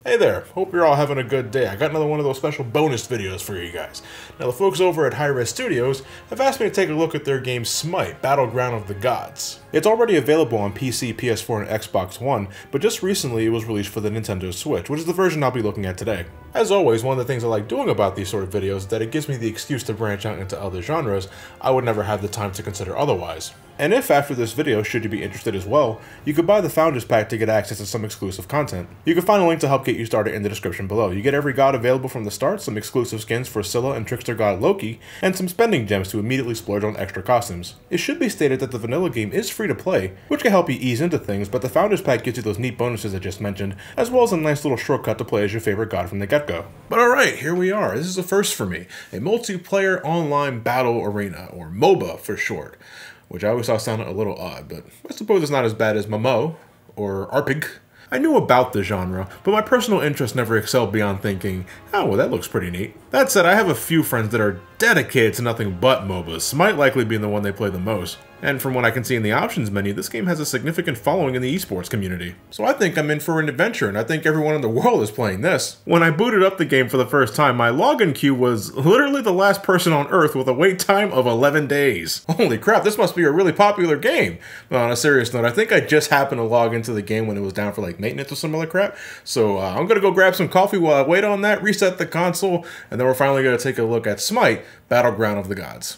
Hey there, hope you're all having a good day. I got another one of those special bonus videos for you guys. Now the folks over at Hi-Rez Studios have asked me to take a look at their game Smite, Battleground of the Gods. It's already available on PC, PS4, and Xbox One, but just recently it was released for the Nintendo Switch, which is the version I'll be looking at today. As always, one of the things I like doing about these sort of videos is that it gives me the excuse to branch out into other genres I would never have the time to consider otherwise. And if after this video, should you be interested as well, you could buy the Founders Pack to get access to some exclusive content. You can find a link to help get you started in the description below. You get every god available from the start, some exclusive skins for Scylla and Trickster god Loki, and some spending gems to immediately splurge on extra costumes. It should be stated that the vanilla game is free to play, which can help you ease into things, but the Founders Pack gives you those neat bonuses I just mentioned, as well as a nice little shortcut to play as your favorite god from the get-go. But alright, here we are. This is a first for me. A multiplayer online battle arena, or MOBA for short. Which I always thought sounded a little odd, but I suppose it's not as bad as MMO, or RPG. I knew about the genre, but my personal interest never excelled beyond thinking, oh, well that looks pretty neat. That said, I have a few friends that are dedicated to nothing but MOBAs, Smite likely being the one they play the most. And from what I can see in the options menu, this game has a significant following in the esports community. So I think I'm in for an adventure, and I think everyone in the world is playing this. When I booted up the game for the first time, my login queue was literally the last person on Earth with a wait time of 11 days. Holy crap, this must be a really popular game. But on a serious note, I think I just happened to log into the game when it was down for like maintenance or some other crap. So I'm gonna go grab some coffee while I wait on that, reset the console, and then we're finally gonna take a look at Smite, Battleground of the Gods.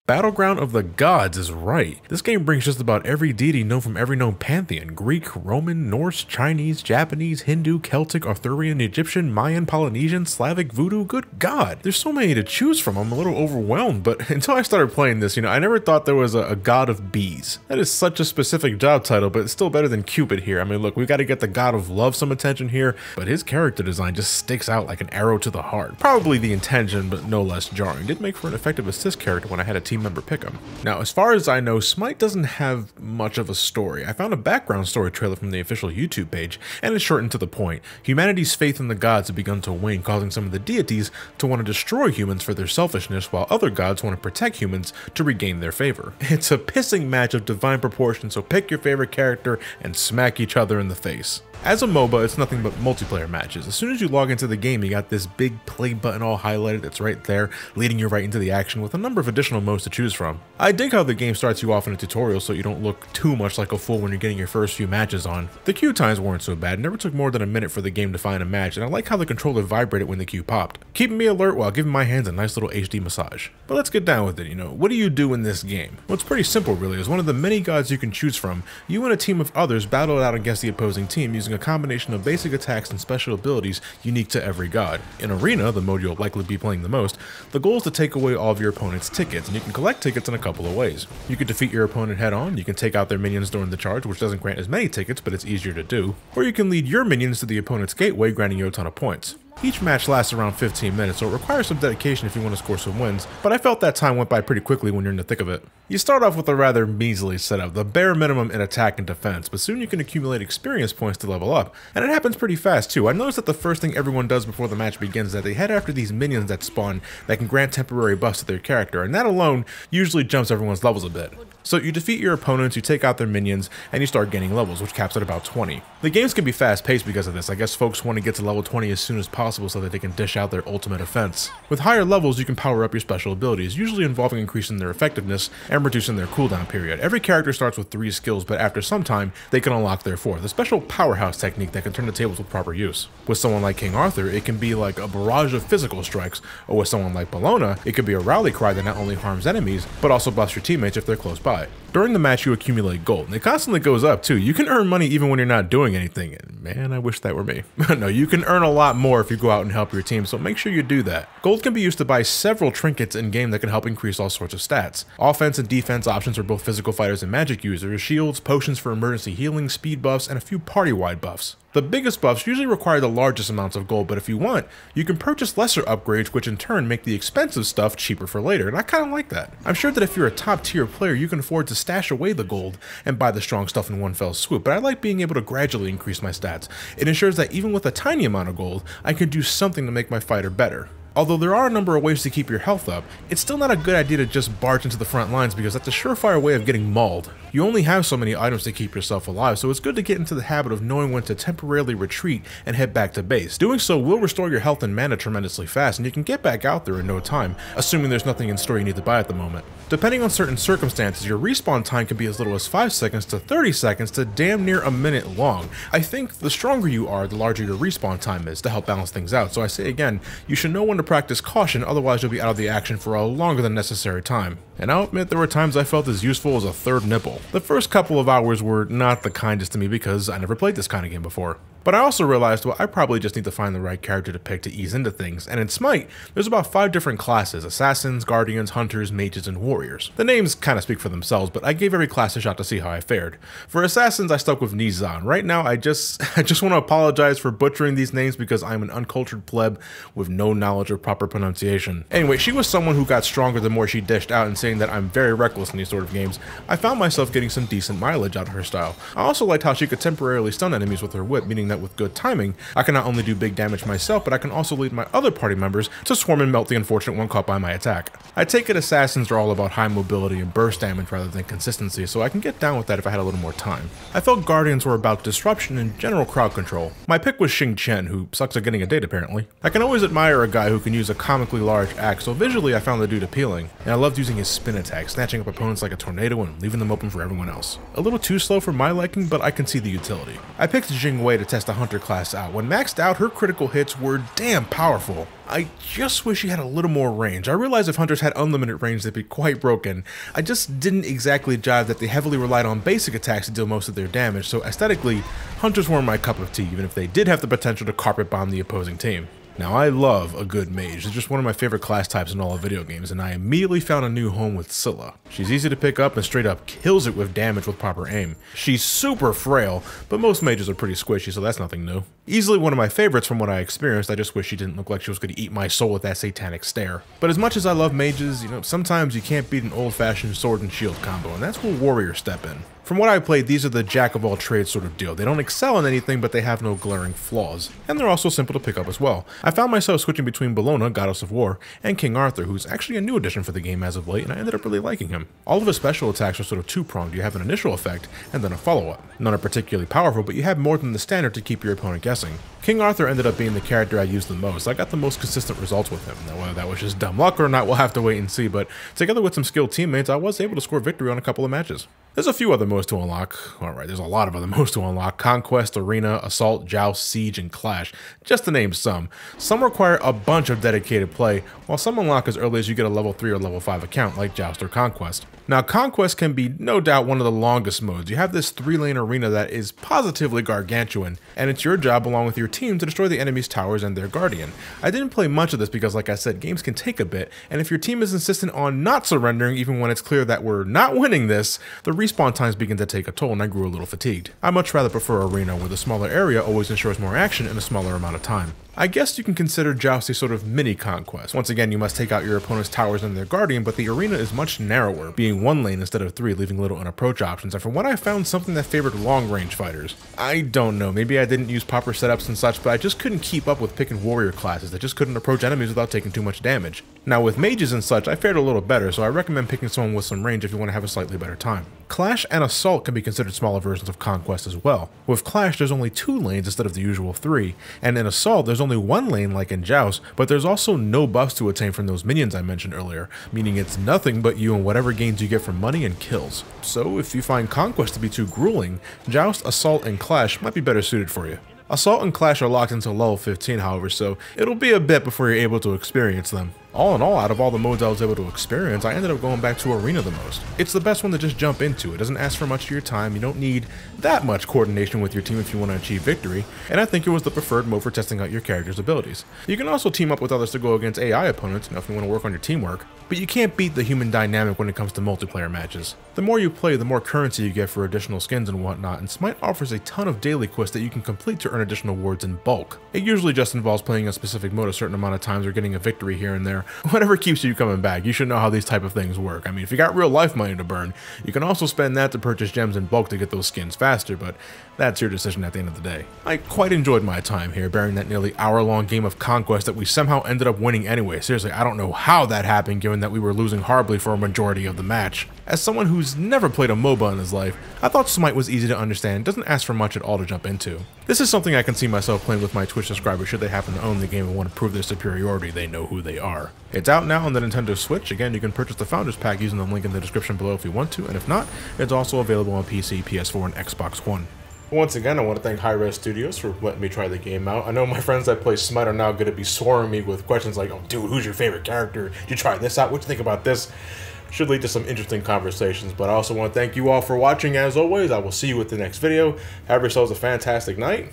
Battleground of the Gods is right. This game brings just about every deity known from every known pantheon. Greek, Roman, Norse, Chinese, Japanese, Hindu, Celtic, Arthurian, Egyptian, Mayan, Polynesian, Slavic, Voodoo. Good God. There's so many to choose from. I'm a little overwhelmed, but until I started playing this, I never thought there was a god of bees. That is such a specific job title, but it's still better than Cupid here. I mean, look, we got to get the god of love some attention here, but his character design just sticks out like an arrow to the heart. Probably the intention, but no less jarring. Did make for an effective assist character when I had a team member pick him. Now, as far as I know, Smite doesn't have much of a story. I found a background story trailer from the official YouTube page, and it's short and to the point. Humanity's faith in the gods had begun to wane, causing some of the deities to want to destroy humans for their selfishness, while other gods want to protect humans to regain their favor. It's a pissing match of divine proportion, so pick your favorite character and smack each other in the face. As a MOBA, it's nothing but multiplayer matches. As soon as you log into the game, you got this big play button all highlighted that's right there, leading you right into the action with a number of additional modes to choose from. I dig how the game starts you off in a tutorial so you don't look too much like a fool when you're getting your first few matches on. The queue times weren't so bad, it never took more than a minute for the game to find a match, and I like how the controller vibrated when the queue popped, keeping me alert while giving my hands a nice little HD massage. But let's get down with it, what do you do in this game? Well, it's pretty simple really. As one of the many gods you can choose from, you and a team of others battle it out against the opposing team using a combination of basic attacks and special abilities unique to every god. In Arena, the mode you'll likely be playing the most, the goal is to take away all of your opponent's tickets, and you can collect tickets in a couple of ways. You can defeat your opponent head on, you can take out their minions during the charge, which doesn't grant as many tickets, but it's easier to do, or you can lead your minions to the opponent's gateway, granting you a ton of points. Each match lasts around 15 minutes, so it requires some dedication if you want to score some wins, but I felt that time went by pretty quickly when you're in the thick of it. You start off with a rather measly setup, the bare minimum in attack and defense, but soon you can accumulate experience points to level up, and it happens pretty fast too. I noticed that the first thing everyone does before the match begins is that they head after these minions that spawn that can grant temporary buffs to their character, and that alone usually jumps everyone's levels a bit. So you defeat your opponents, you take out their minions, and you start gaining levels, which caps at about 20. The games can be fast paced because of this. I guess folks want to get to level 20 as soon as possible so that they can dish out their ultimate offense. With higher levels, you can power up your special abilities, usually involving increasing their effectiveness and reducing their cooldown period. Every character starts with 3 skills, but after some time, they can unlock their 4th, a special powerhouse technique that can turn the tables with proper use. With someone like King Arthur, it can be like a barrage of physical strikes, or with someone like Bellona, it could be a rally cry that not only harms enemies, but also buffs your teammates if they're close by. During the match, you accumulate gold, and it constantly goes up too. You can earn money even when you're not doing anything, and man, I wish that were me. No, you can earn a lot more if you go out and help your team, so make sure you do that. Gold can be used to buy several trinkets in-game that can help increase all sorts of stats. Offense and defense options for both physical fighters and magic users, shields, potions for emergency healing, speed buffs, and a few party-wide buffs. The biggest buffs usually require the largest amounts of gold, but if you want, you can purchase lesser upgrades which in turn make the expensive stuff cheaper for later, and I kinda like that. I'm sure that if you're a top tier player, you can afford to stash away the gold and buy the strong stuff in one fell swoop, but I like being able to gradually increase my stats. It ensures that even with a tiny amount of gold, I can do something to make my fighter better. Although there are a number of ways to keep your health up, it's still not a good idea to just barge into the front lines because that's a surefire way of getting mauled. You only have so many items to keep yourself alive, so it's good to get into the habit of knowing when to temporarily retreat and head back to base. Doing so will restore your health and mana tremendously fast, and you can get back out there in no time, assuming there's nothing in store you need to buy at the moment. Depending on certain circumstances, your respawn time can be as little as 5 seconds to 30 seconds to damn near a minute long. I think the stronger you are, the larger your respawn time is to help balance things out, so I say again, you should know when to practice caution, otherwise you'll be out of the action for a longer than necessary time. And I'll admit there were times I felt as useful as a third nipple. The first couple of hours were not the kindest to me because I never played this kind of game before. But I also realized, well, I probably just need to find the right character to pick to ease into things, and in Smite, there's about 5 different classes: assassins, guardians, hunters, mages, and warriors. The names kind of speak for themselves, but I gave every class a shot to see how I fared. For assassins, I stuck with Nizan. Right now, I just want to apologize for butchering these names because I'm an uncultured pleb with no knowledge of proper pronunciation. Anyway, she was someone who got stronger the more she dished out, and saying that I'm very reckless in these sort of games, I found myself getting some decent mileage out of her style. I also liked how she could temporarily stun enemies with her whip, meaning that with good timing, I can not only do big damage myself, but I can also lead my other party members to swarm and melt the unfortunate one caught by my attack. I take it assassins are all about high mobility and burst damage rather than consistency, so I can get down with that if I had a little more time. I felt guardians were about disruption and general crowd control. My pick was Xing Chen, who sucks at getting a date apparently. I can always admire a guy who can use a comically large axe, so visually I found the dude appealing, and I loved using his spin attack, snatching up opponents like a tornado and leaving them open for everyone else. A little too slow for my liking, but I can see the utility. I picked Jing Wei to test the hunter class out. When maxed out, her critical hits were damn powerful. I just wish she had a little more range. I realized if hunters had unlimited range, they'd be quite broken. I just didn't exactly jive that they heavily relied on basic attacks to deal most of their damage, so aesthetically, hunters weren't my cup of tea, even if they did have the potential to carpet bomb the opposing team. Now, I love a good mage. It's just one of my favorite class types in all of video games, and I immediately found a new home with Scylla. She's easy to pick up and straight up kills it with damage with proper aim. She's super frail, but most mages are pretty squishy, so that's nothing new. Easily one of my favorites from what I experienced. I just wish she didn't look like she was going to eat my soul with that satanic stare. But as much as I love mages, sometimes you can't beat an old-fashioned sword and shield combo, and that's where warriors step in. From what I played, these are the jack-of-all-trades sort of deal. They don't excel in anything, but they have no glaring flaws. And they're also simple to pick up as well. I found myself switching between Bellona, Goddess of War, and King Arthur, who's actually a new addition for the game as of late, and I ended up really liking him. All of his special attacks are sort of two-pronged. You have an initial effect, and then a follow-up. None are particularly powerful, but you have more than the standard to keep your opponent guessing. King Arthur ended up being the character I used the most. I got the most consistent results with him. Now, whether that was just dumb luck or not, we'll have to wait and see, but together with some skilled teammates, I was able to score victory on a couple of matches. There's a few other modes to unlock. Alright, there's a lot of other modes to unlock. Conquest, Arena, Assault, Joust, Siege, and Clash. Just to name some. Some require a bunch of dedicated play, while some unlock as early as you get a level 3 or level 5 account, like Joust or Conquest. Now, Conquest can be no doubt one of the longest modes. You have this 3-lane arena that is positively gargantuan, and it's your job along with your team to destroy the enemy's towers and their guardian. I didn't play much of this because, like I said, games can take a bit, and if your team is insistent on not surrendering even when it's clear that we're not winning this, the respawn times begin to take a toll and I grew a little fatigued. I much rather prefer Arena, where the smaller area always ensures more action in a smaller amount of time. I guess you can consider Joust a sort of mini conquest. Once again, you must take out your opponent's towers and their guardian, but the arena is much narrower, being 1 lane instead of 3, leaving little in approach options, and from what I found, something that favored long-range fighters. I don't know, maybe I didn't use proper setups and such, but I just couldn't keep up with picking warrior classes that just couldn't approach enemies without taking too much damage. Now with mages and such, I fared a little better, so I recommend picking someone with some range if you want to have a slightly better time. Clash and Assault can be considered smaller versions of Conquest as well. With Clash, there's only 2 lanes instead of the usual 3, and in Assault, there's only 1 lane like in Joust, but there's also no buffs to attain from those minions I mentioned earlier, meaning it's nothing but you and whatever gains you get from money and kills. So if you find Conquest to be too grueling, Joust, Assault, and Clash might be better suited for you. Assault and Clash are locked until level 15, however, so it'll be a bit before you're able to experience them. All in all, out of all the modes I was able to experience, I ended up going back to Arena the most. It's the best one to just jump into. It doesn't ask for much of your time, you don't need that much coordination with your team if you want to achieve victory, and I think it was the preferred mode for testing out your character's abilities. You can also team up with others to go against AI opponents, if you want to work on your teamwork, but you can't beat the human dynamic when it comes to multiplayer matches. The more you play, the more currency you get for additional skins and whatnot, and Smite offers a ton of daily quests that you can complete to earn additional wards in bulk. It usually just involves playing a specific mode a certain amount of times or getting a victory here and there. Whatever keeps you coming back, you should know how these type of things work. I mean, if you got real life money to burn, you can also spend that to purchase gems in bulk to get those skins faster, but that's your decision at the end of the day. I quite enjoyed my time here, bearing that nearly hour-long game of Conquest that we somehow ended up winning anyway. Seriously, I don't know how that happened given that we were losing horribly for a majority of the match. As someone who's never played a MOBA in his life, I thought Smite was easy to understand, doesn't ask for much at all to jump into. This is something I can see myself playing with my Twitch subscribers should they happen to own the game and want to prove their superiority. They know who they are. It's out now on the Nintendo Switch. Again, you can purchase the Founders Pack using the link in the description below if you want to, and if not, it's also available on PC, PS4, and Xbox One. Once again, I want to thank Hi-Rez Studios for letting me try the game out. I know my friends that play Smite are now going to be swarming me with questions like, oh dude, who's your favorite character? Did you try this out? What do you think about this? Should lead to some interesting conversations, but I also want to thank you all for watching. As always, I will see you with the next video. Have yourselves a fantastic night,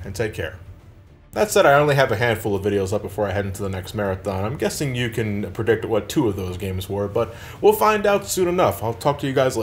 and take care. That said, I only have a handful of videos up before I head into the next marathon. I'm guessing you can predict what 2 of those games were, but we'll find out soon enough. I'll talk to you guys later.